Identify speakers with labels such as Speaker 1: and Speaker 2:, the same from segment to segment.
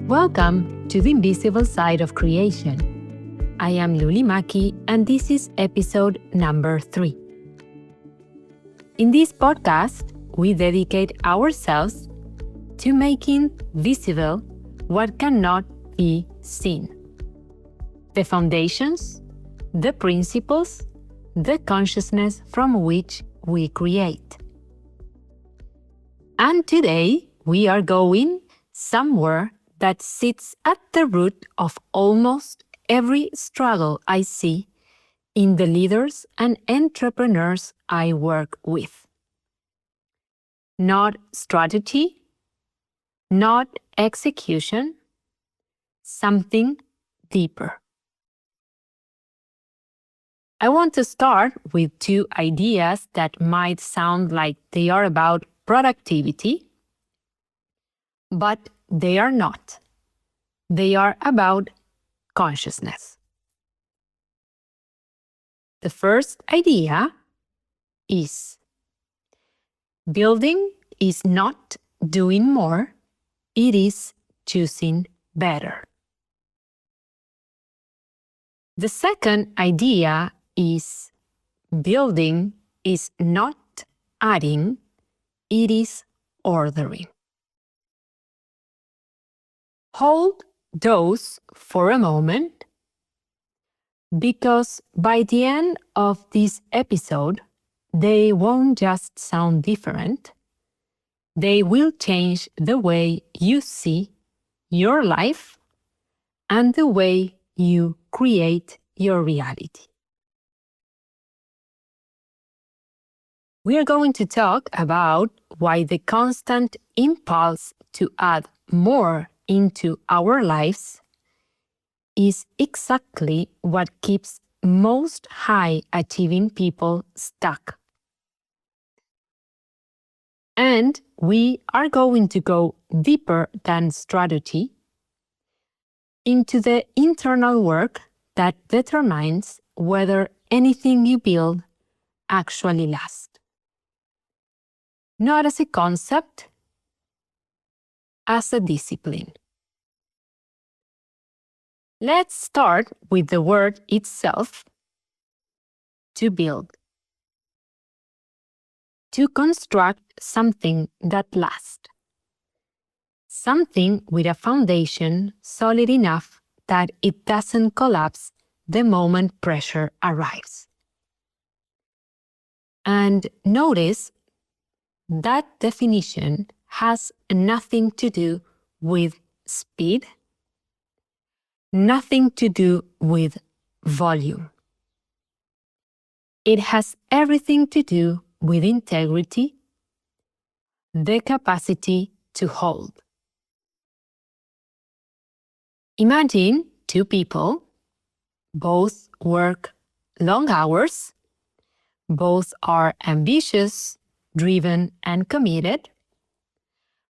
Speaker 1: Welcome to the invisible side of creation. I am Luli Maki, and this is episode number 3. In this podcast, we dedicate ourselves to making visible what cannot be seen. The foundations, the principles, the consciousness from which we create. And today, we are going somewhere that sits at the root of almost every struggle I see in the leaders and entrepreneurs I work with. Not strategy, not execution, something deeper. I want to start with 2 ideas that might sound like they are about productivity, but they are not. They are about consciousness. The first idea is building is not doing more, it is choosing better. The second idea is building is not adding, it is ordering. Hold those for a moment, because by the end of this episode, they won't just sound different, they will change the way you see your life and the way you create your reality. We are going to talk about why the constant impulse to add more into our lives is exactly what keeps most high-achieving people stuck. And we are going to go deeper than strategy into the internal work that determines whether anything you build actually lasts. Not as a concept, as a discipline. Let's start with the word itself, to build. To construct something that lasts. Something with a foundation solid enough that it doesn't collapse the moment pressure arrives. And notice that definition has nothing to do with speed, nothing to do with volume. It has everything to do with integrity, the capacity to hold. Imagine 2 people, both work long hours, both are ambitious, driven, and committed,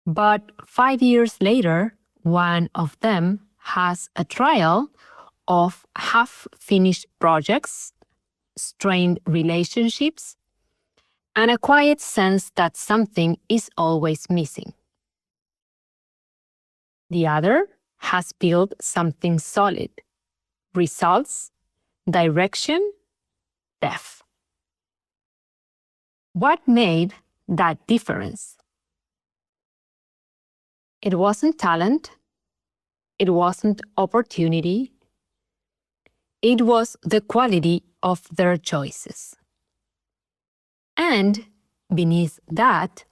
Speaker 1: but 5 years later, one of them has a trial of half-finished projects, strained relationships, and a quiet sense that something is always missing. The other has built something solid, results, direction, depth. What made that difference? It wasn't talent, it wasn't opportunity, it was the quality of their choices. And beneath that,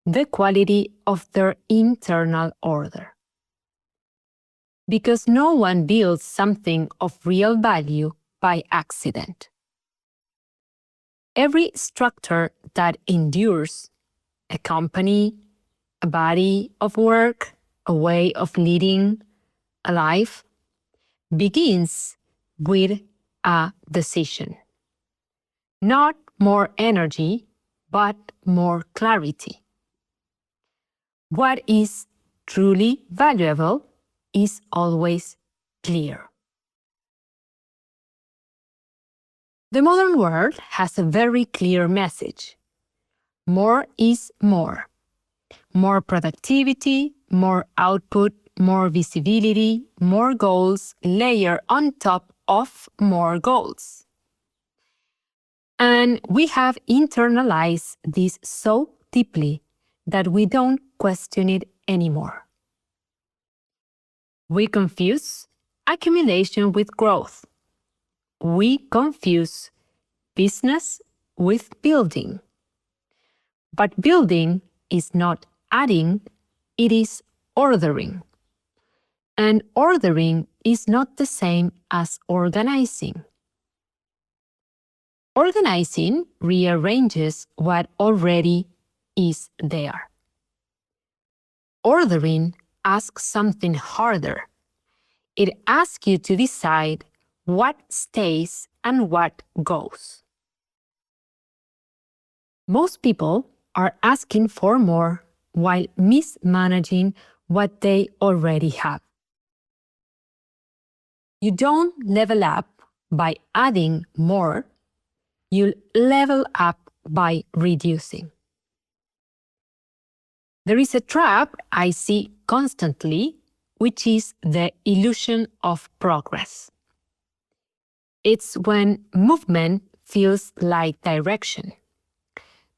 Speaker 1: the quality of their internal order. Because no one builds something of real value by accident. Every structure that endures, a company, a body of work, a way of leading a life, begins with a decision. Not more energy, but more clarity. What is truly valuable is always clear. The modern world has a very clear message. More is more. More productivity, more output, more visibility, more goals, layer on top of more goals. And we have internalized this so deeply that we don't question it anymore. We confuse accumulation with growth. We confuse business with building. But building is not adding, it is ordering. And ordering is not the same as organizing. Organizing rearranges what already is there. Ordering asks something harder. It asks you to decide what stays and what goes. Most people are asking for more while mismanaging what they already have. You don't level up by adding more, you level up by reducing. There is a trap I see constantly, which is the illusion of progress. It's when movement feels like direction,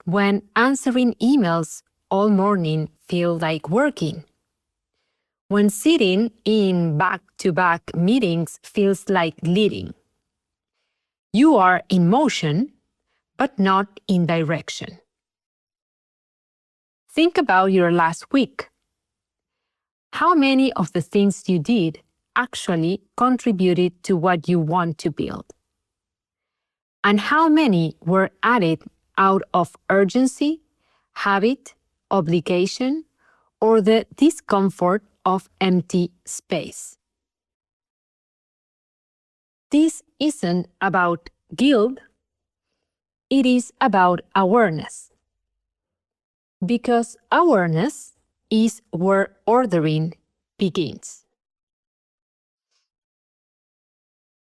Speaker 1: when answering emails all morning feels like working, when sitting in back-to-back meetings feels like leading. You are in motion, but not in direction. Think about your last week. How many of the things you did actually contributed to what you want to build? And how many were added out of urgency, habit, obligation, or the discomfort of empty space? This isn't about guilt, it is about awareness. Because awareness is where ordering begins.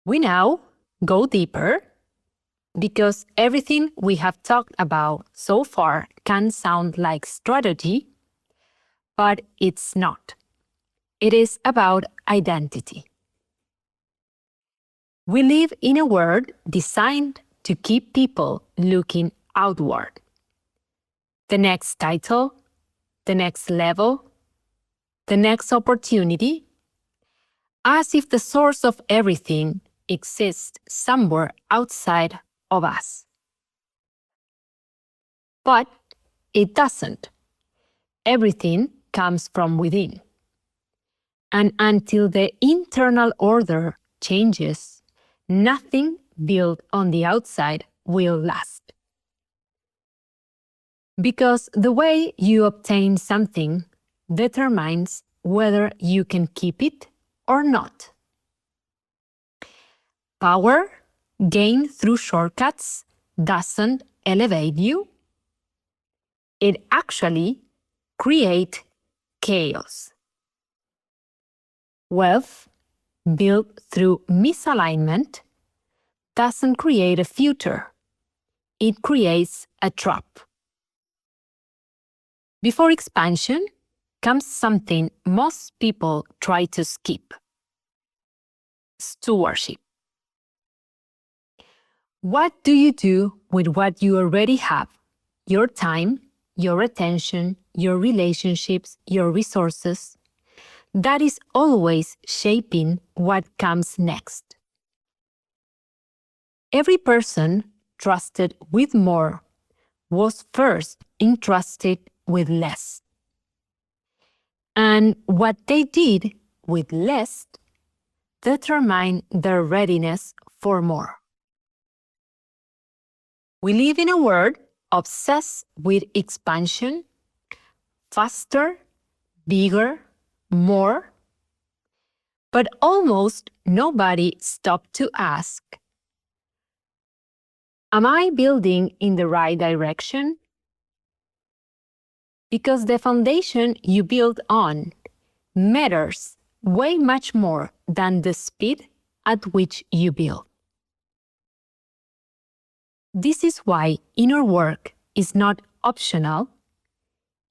Speaker 1: We now go deeper because everything we have talked about so far can sound like strategy, but it's not. It is about identity. We live in a world designed to keep people looking outward. The next title, the next level, the next opportunity, as if the source of everything exists somewhere outside of us. But it doesn't. Everything comes from within. And until the internal order changes, nothing built on the outside will last. Because the way you obtain something determines whether you can keep it or not. Power gained through shortcuts doesn't elevate you. It actually creates chaos. Wealth built through misalignment doesn't create a future. It creates a trap. Before expansion comes something most people try to skip: stewardship. What do you do with what you already have? Your time, your attention, your relationships, your resources. That is always shaping what comes next. Every person trusted with more was first entrusted with less. And what they did with less determined their readiness for more. We live in a world obsessed with expansion, faster, bigger, more. But almost nobody stopped to ask, am I building in the right direction? Because the foundation you build on matters way much more than the speed at which you build. This is why inner work is not optional,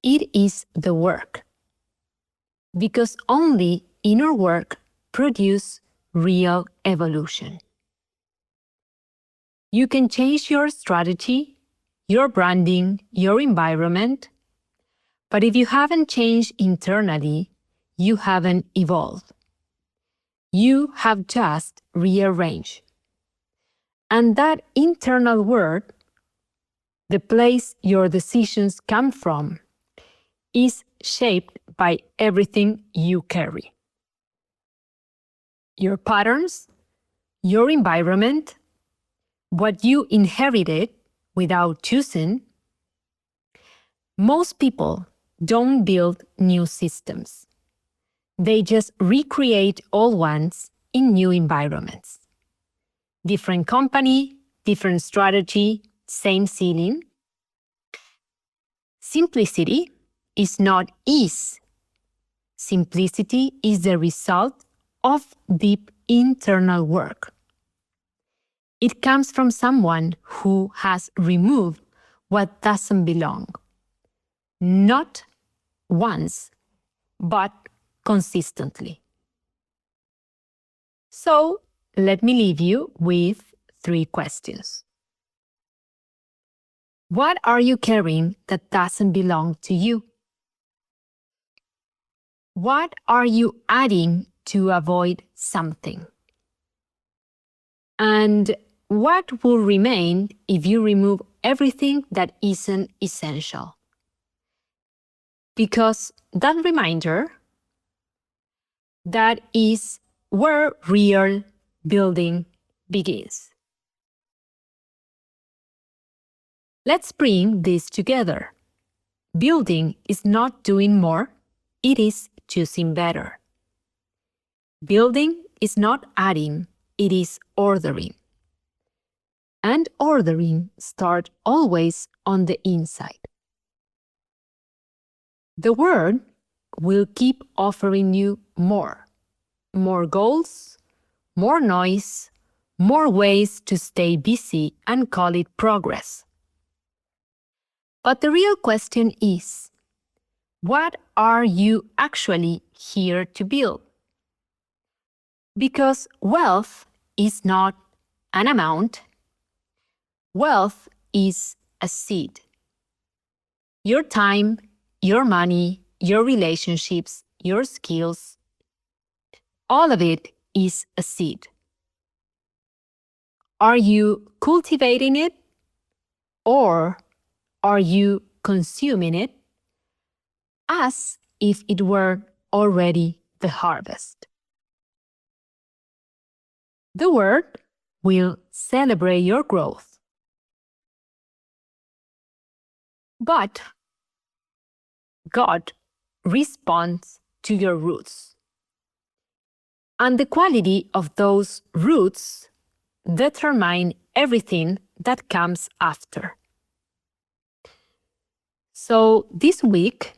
Speaker 1: it is the work. because only inner work produces real evolution. You can change your strategy, your branding, your environment, but if you haven't changed internally, you haven't evolved. You have just rearranged. And that internal work, the place your decisions come from, is shaped by everything you carry. Your patterns, your environment, what you inherited without choosing. Most people don't build new systems. They just recreate old ones in new environments. Different company, different strategy, same ceiling. Simplicity is not ease. Simplicity is the result of deep internal work. It comes from someone who has removed what doesn't belong. Not once, but consistently. So, let me leave you with 3 questions. What are you carrying that doesn't belong to you? What are you adding to avoid something? And what will remain if you remove everything that isn't essential? Because that reminder, that is where real building begins. Let's bring this together. Building is not doing more, it is choosing better. Building is not adding, it is ordering. And ordering starts always on the inside. The world will keep offering you more goals, more noise, more ways to stay busy and call it progress. But the real question is, what are you actually here to build? Because wealth is not an amount. Wealth is a seed. Your time, your money, your relationships, your skills, all of it is a seed. Are you cultivating it, or are you consuming it as if it were already the harvest? The world will celebrate your growth, but God responds to your roots. And the quality of those roots determine everything that comes after. So this week,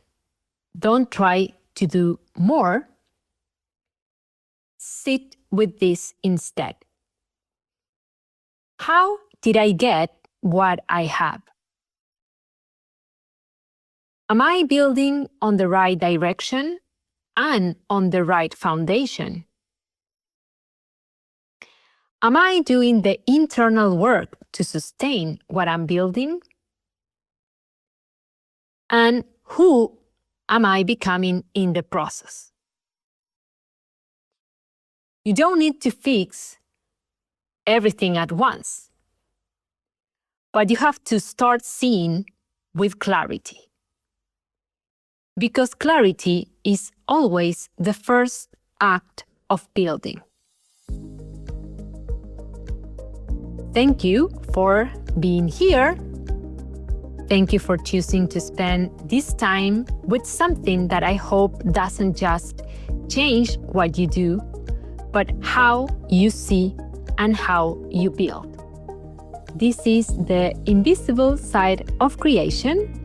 Speaker 1: don't try to do more. Sit with this instead. How did I get what I have? Am I building on the right direction and on the right foundation? Am I doing the internal work to sustain what I'm building? And who am I becoming in the process? You don't need to fix everything at once, but you have to start seeing with clarity. Because clarity is always the first act of building. Thank you for being here. Thank you for choosing to spend this time with something that I hope doesn't just change what you do, but how you see and how you build. This is the invisible side of creation.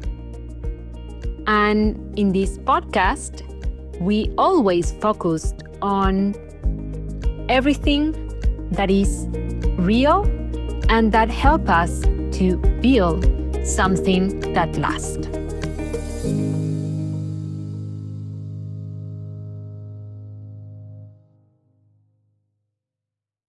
Speaker 1: And in this podcast, we always focused on everything that is real and that help us to build something that lasts.